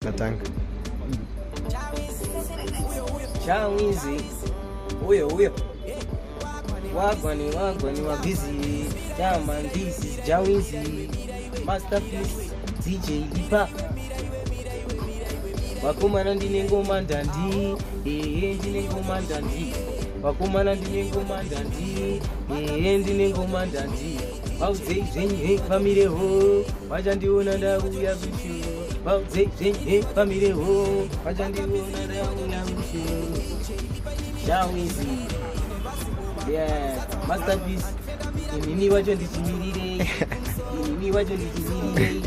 Katanga. Jahwiz, uyo. Wagwani wa busy. Yeah man, this is Jahwiz, masterpiece DJ Lipa. Wakumana ndine ngoma ndandi, ndine ngoma ndandi. Wakumana ndine ngoma ndandi, ndine ngoma ndandi. Bauze family ho, wachandiona ndauya kushu. Bauze family ho, wachandiona ndauya kushu. Jahwiz, yeah, masterpiece. Inini wacho ndichimirirei. Inini wacho ndichimirirei.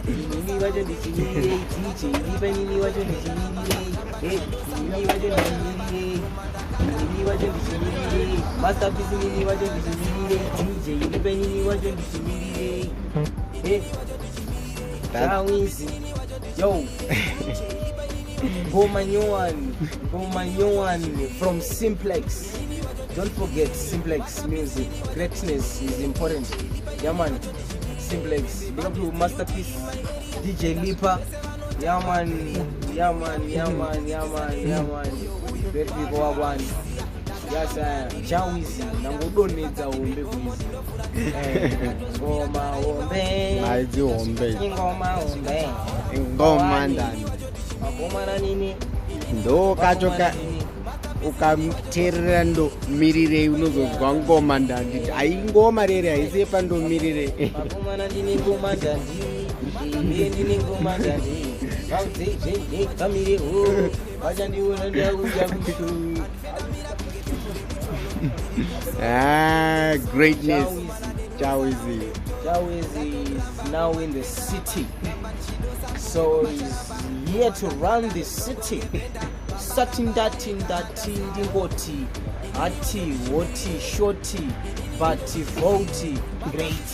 Inini wacho ndichimirirei. DJ Lipa inini wacho ndichimirirei. Inini wacho ndichimirirei. Inini wacho ndichimirirei. Masterpiece inini wacho ndichimirirei. DJ Lipa inini wacho ndichimirirei. Jahwiz, yo. Ngoma nyowani from Simplex. Don't forget Simplex music. Greatness is important. Yeah man, Simplex. Big up to masterpiece DJ Lipa. Yeah man. Great people are one. Yes, Jahwiz. Nangodonedza ombe kuizi. Ngoma ombe. Aizi ombe. Ngoma ndani. Ngoma nini? Ndo kachoka ukamteerera ndomirirei unozozwa ngoma ndandi. Aingoma rere haisi pandomirirei. Wakumana ndine ngoma ndandi. Ndine ngoma ndandi. Bauze family ho, wachandiona ndauya kushu. Greatness. Jahwiz is now in the city, so he's here to run the city. Certain that ndingoti, ati, woti, shoti, but voti, great.